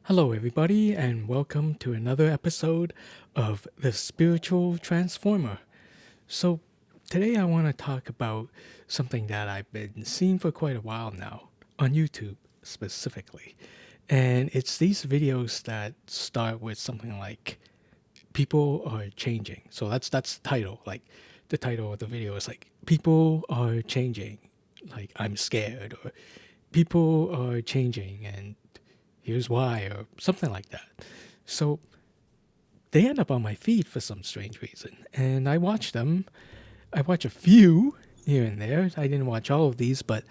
Hello, everybody, and welcome to another episode of The Spiritual Transformer. So, today I want to talk about something that I've been seeing for quite a while now, on YouTube specifically. And it's these videos that start with something like, People are changing. So that's the title. Like, the title of the video is like, People are changing. Like, I'm scared, or People are changing, and here's why, or something like that. So they end up on my feed for some strange reason, and I watch them. I watch a few here and there. I didn't watch all of these, but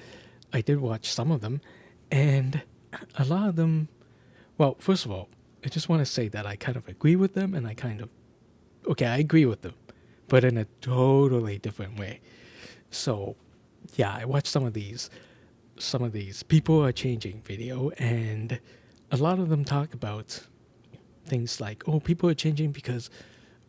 I did watch some of them, and a lot of them. Well, first of all, I just want to say that I kind of agree with them, and I agree with them, but in a totally different way. So, yeah, I watched some of these people are changing video, and a lot of them talk about things like, oh, people are changing because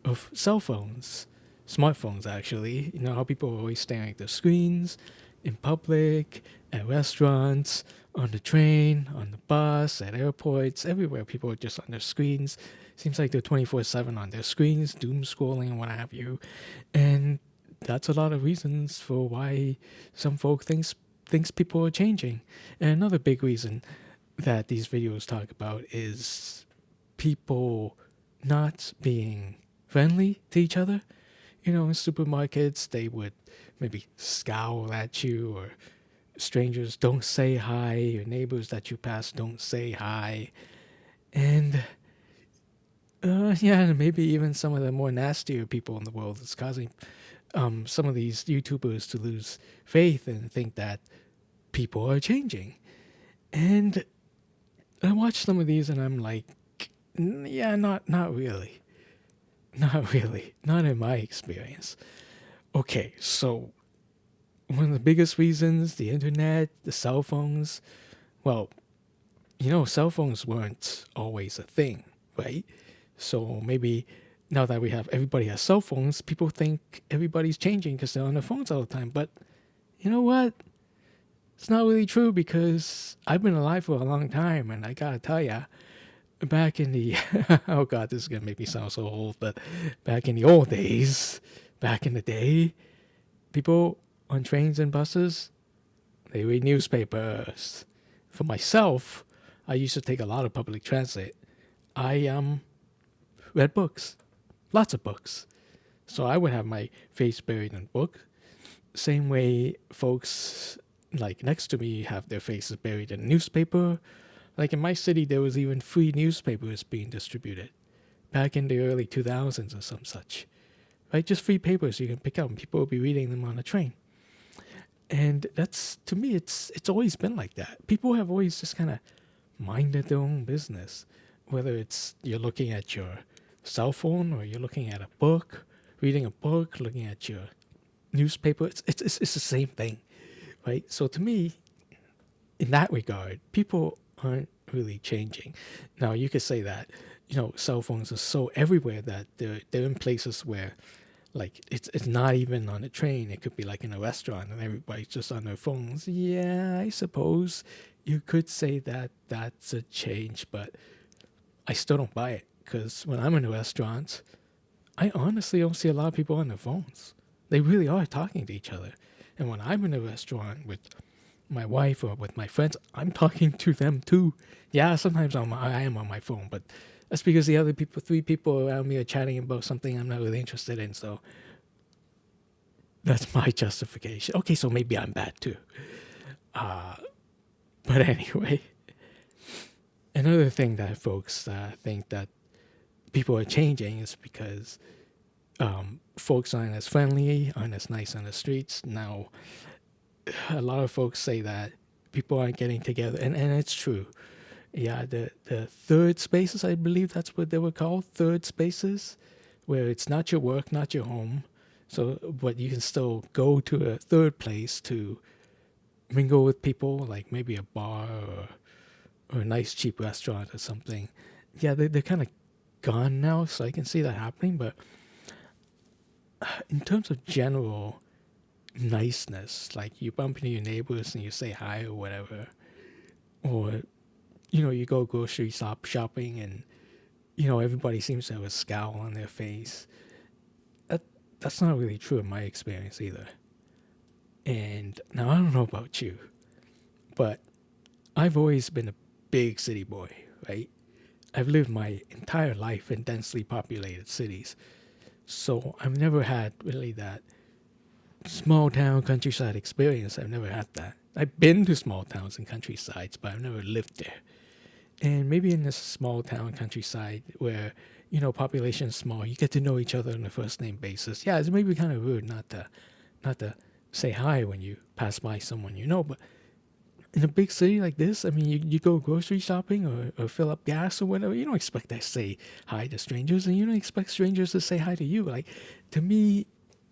of cell phones, smartphones, actually. You know how people are always staring at their screens in public, at restaurants, on the train, on the bus, at airports, everywhere. People are just on their screens. Seems like they're 24/7 on their screens, doom scrolling and what have you. And that's a lot of reasons for why some folk thinks people are changing. And another big reason that these videos talk about is people not being friendly to each other. You know, in supermarkets, they would maybe scowl at you, or strangers don't say hi, your neighbors that you pass don't say hi. And yeah, maybe even some of the more nastier people in the world is causing some of these YouTubers to lose faith and think that people are changing. And I watch some of these and I'm like, yeah, not really. Not really. Not in my experience. Okay, so one of the biggest reasons, the internet, the cell phones, well, cell phones weren't always a thing, right? So maybe now that everybody has cell phones, people think everybody's changing because they're on their phones all the time. But you know what? It's not really true, because I've been alive for a long time, and I gotta tell ya, back in the oh god, this is gonna make me sound so old, but back in the old days, back in the day, people on trains and buses, they read newspapers. For myself, I used to take a lot of public transit. I read books, lots of books. So I would have my face buried in a book. Same way folks like next to me have their faces buried in a newspaper. Like in my city, there was even free newspapers being distributed back in the early 2000s or some such. Right, just free papers you can pick up, and people will be reading them on a train. And that's, to me, it's always been like that. People have always just kind of minded their own business, whether it's you're looking at your cell phone, or you're looking at a book, reading a book, looking at your newspaper. It's the same thing, right? So to me, in that regard, people aren't really changing. Now you could say that cell phones are so everywhere that they're in places where, like, it's not even on a train. It could be like in a restaurant and everybody's just on their phones. Yeah, I suppose you could say that that's a change, but I still don't buy it, because when I'm in a restaurant, I honestly don't see a lot of people on their phones. They really are talking to each other. And when I'm in a restaurant with my wife or with my friends, I'm talking to them too. Yeah, sometimes I am on my phone, but that's because the other people, three people around me, are chatting about something I'm not really interested in. So that's my justification. Okay, so maybe I'm bad too. But anyway, another thing that folks think that people are changing is because folks aren't as friendly, aren't as nice on the streets. Now, a lot of folks say that people aren't getting together, and it's true. Yeah, the third spaces, I believe that's what they were called, third spaces, where it's not your work, not your home. So, but you can still go to a third place to mingle with people, like maybe a bar, or a nice cheap restaurant or something. Yeah, they're kind of gone now, so I can see that happening. But in terms of general niceness, like you bump into your neighbors and you say hi or whatever, or you go grocery shopping, and everybody seems to have a scowl on their face. That that's not really true in my experience either. And now I don't know about you, but I've always been a big city boy, right? I've lived my entire life in densely populated cities, so I've never had really that small town countryside experience. I've never had that. I've been to small towns and countrysides, but I've never lived there. And maybe in this small town countryside where population is small, you get to know each other on a first name basis. Yeah, it's maybe kind of rude not to say hi when you pass by someone but in a big city like this, I mean, you go grocery shopping or fill up gas or whatever, you don't expect to say hi to strangers, and you don't expect strangers to say hi to you. Like, to me,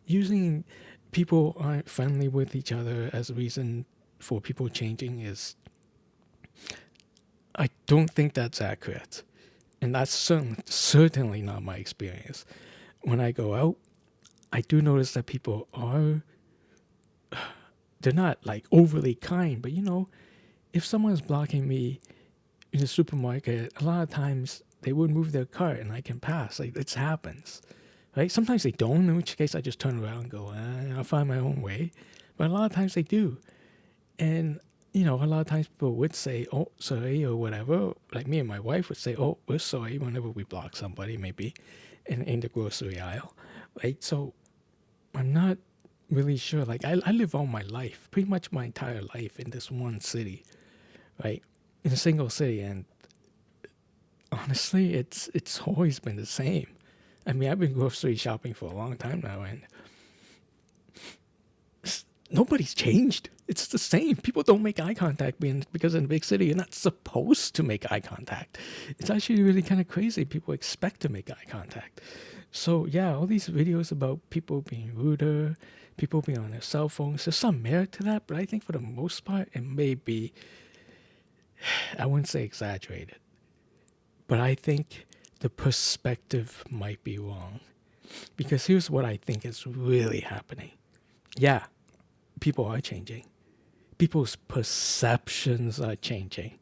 using people aren't friendly with each other as a reason for people changing is, I don't think that's accurate. And that's certainly not my experience. When I go out, I do notice that people they're not like overly kind, but if someone's blocking me in the supermarket, a lot of times they would move their cart and I can pass. Like, it happens, right? Sometimes they don't, in which case I just turn around and go, I'll find my own way. But a lot of times they do. And, a lot of times people would say, oh, sorry, or whatever. Like, me and my wife would say, oh, we're sorry, whenever we block somebody, maybe in the grocery aisle, right? So I'm not really sure. Like, I live all my life, pretty much my entire life, in this one city, right? In a single city, and honestly, it's always been the same. I mean, I've been grocery shopping for a long time now, and nobody's changed. It's the same. People don't make eye contact because in a big city, you're not supposed to make eye contact. It's actually really kind of crazy. People expect to make eye contact. So yeah, all these videos about people being ruder, people being on their cell phones, there's some merit to that, but I think for the most part, it may be, I wouldn't say exaggerated, but I think the perspective might be wrong. Because here's what I think is really happening. Yeah, people are changing. People's perceptions are changing.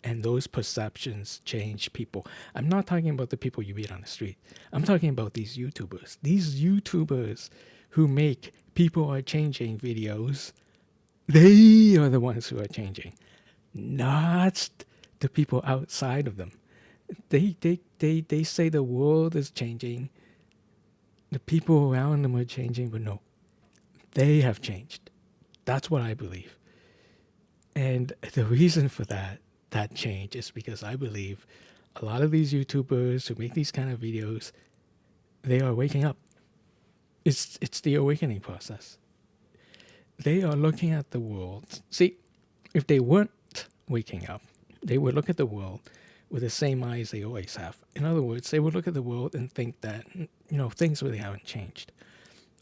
And those perceptions change people. I'm not talking about the people you meet on the street. I'm talking about these YouTubers. These YouTubers who make people are changing videos, they are the ones who are changing, not the people outside of them. They say the world is changing, the people around them are changing, but no, they have changed. That's what I believe. And the reason for that change is because I believe a lot of these YouTubers who make these kind of videos, they are waking up. It's the awakening process. They are looking at the world. See, if they weren't waking up, they would look at the world with the same eyes they always have. In other words, they would look at the world and think that, things really haven't changed.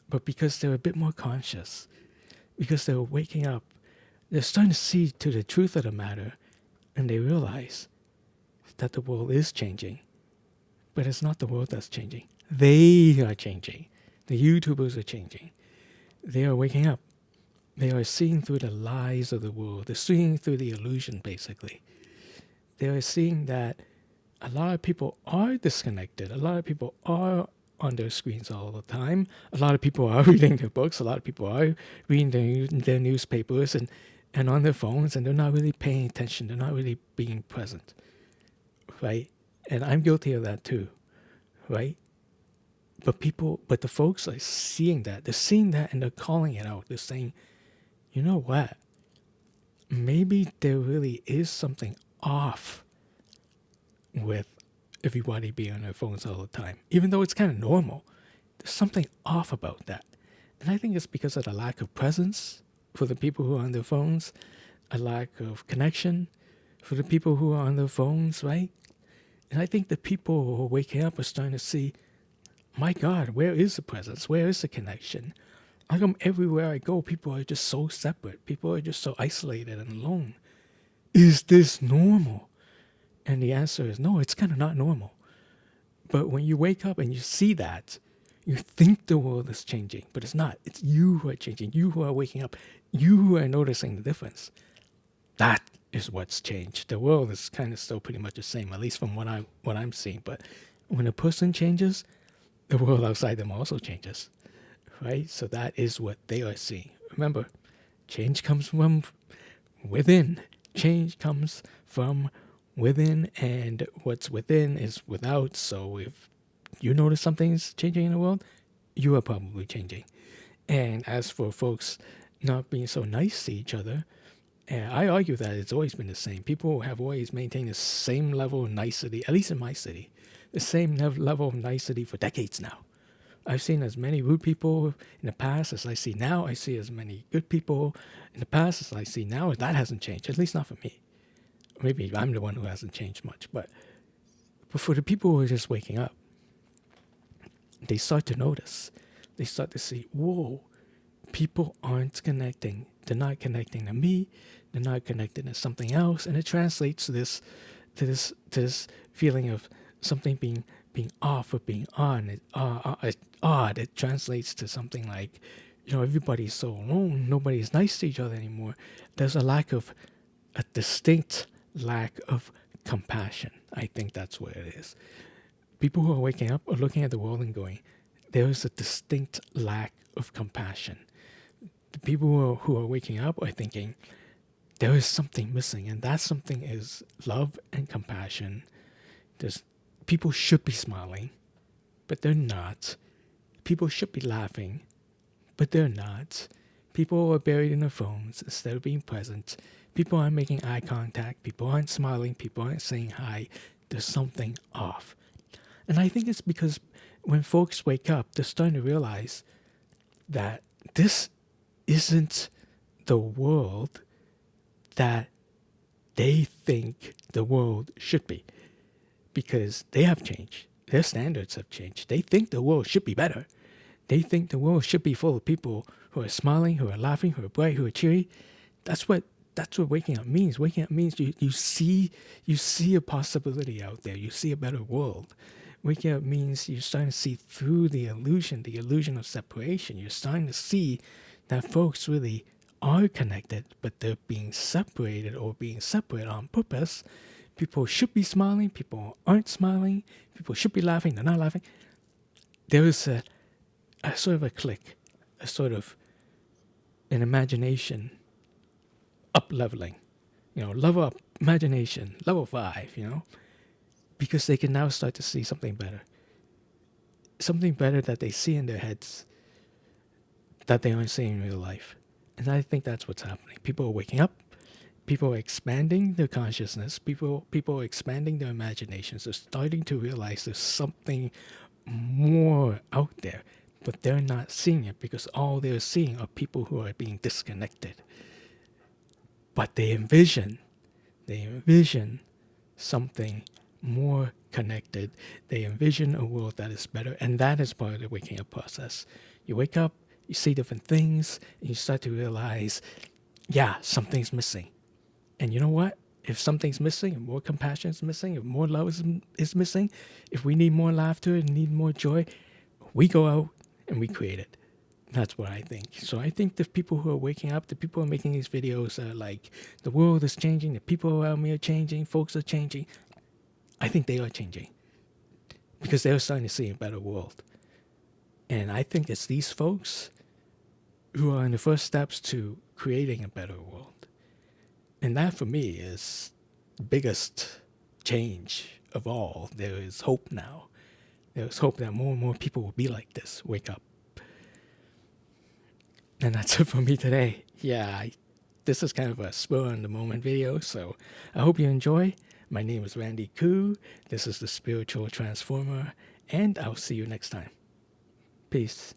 But because they're a bit more conscious, because they're waking up, they're starting to see to the truth of the matter, and they realize that the world is changing. But it's not the world that's changing. They are changing. The YouTubers are changing. They are waking up. They are seeing through the lies of the world. They're seeing through the illusion, basically. They are seeing that a lot of people are disconnected. A lot of people are on their screens all the time. A lot of people are reading their books. A lot of people are reading their newspapers and on their phones, and they're not really paying attention. They're not really being present, right? And I'm guilty of that too, right? But the folks are seeing that. They're seeing that and they're calling it out. They're saying, you know what? Maybe there really is something off with everybody being on their phones all the time. Even though it's kind of normal, there's something off about that. And I think it's because of the lack of presence for the people who are on their phones, a lack of connection for the people who are on their phones, right? And I think the people who are waking up are starting to see, my God, where is the presence? Where is the connection? How come everywhere I go, people are just so separate? People are just so isolated and alone. Is this normal? And the answer is no, it's kind of not normal. But when you wake up and you see that, you think the world is changing, but it's not. It's you who are changing. You who are waking up. You who are noticing the difference. is what's changed. The world is kind of still pretty much the same, at least from what I'm seeing. But when a person changes, the world outside them also changes, right? So that is what they are seeing. Remember, change comes from within. Change comes from within, and what's within is without. So if you notice something's changing in the world, you are probably changing. And as for folks not being so nice to each other, I argue that it's always been the same. People have always maintained the same level of nicety, at least in my city, the same level of nicety for decades now. I've seen as many rude people in the past as I see now. I see as many good people in the past as I see now. That hasn't changed, at least not for me. Maybe I'm the one who hasn't changed much. But for the people who are just waking up, they start to notice. They start to see, whoa, people aren't connecting. They're not connecting to me. They're not connected to something else. And it translates to this feeling of something being off or being on. It's odd. It translates to something like, everybody's so alone. Nobody's nice to each other anymore. There's a distinct lack of compassion. I think that's what it is. People who are waking up are looking at the world and going, there is a distinct lack of compassion. The people who are waking up are thinking, there is something missing, and that something is love and compassion. People should be smiling, but they're not. People should be laughing, but they're not. People are buried in their phones instead of being present. People aren't making eye contact. People aren't smiling. People aren't saying hi. There's something off. And I think it's because when folks wake up, they're starting to realize that this isn't the world that they think the world should be, because they have changed. Their standards have changed. They think the world should be better. They think the world should be full of people who are smiling, who are laughing, who are bright, who are cheery. That's what waking up means. Waking up means you see a possibility out there. You see a better world. Waking up means you're starting to see through the illusion of separation. You're starting to see that folks really are connected, but they're being separated or being separate on purpose. People should be smiling. People aren't smiling. People should be laughing. They're not laughing. There is a sort of a click, a sort of an imagination up-leveling. Level up, imagination, level 5, because they can now start to see something better. Something better that they see in their heads that they aren't seeing in real life. And I think that's what's happening. People are waking up. People are expanding their consciousness. People are expanding their imaginations. They're starting to realize there's something more out there, but they're not seeing it because all they're seeing are people who are being disconnected. But they envision something more connected. They envision a world that is better, and that is part of the waking up process. You wake up, you see different things, and you start to realize, yeah, something's missing. And you know what? If something's missing, if more compassion is missing, if more love is missing, if we need more laughter and need more joy, we go out and we create it. That's what I think. So I think the people who are waking up, the people who are making these videos are like, the world is changing, the people around me are changing, folks are changing. I think they are changing because they're starting to see a better world. And I think it's these folks who are in the first steps to creating a better world. And that for me is the biggest change of all. There is hope now. There is hope that more and more people will be like this, wake up. And that's it for me today. Yeah, this is kind of a spur-on-the-moment video, so I hope you enjoy. My name is Randy Koo. This is the Spiritual Transformer, and I'll see you next time. Peace.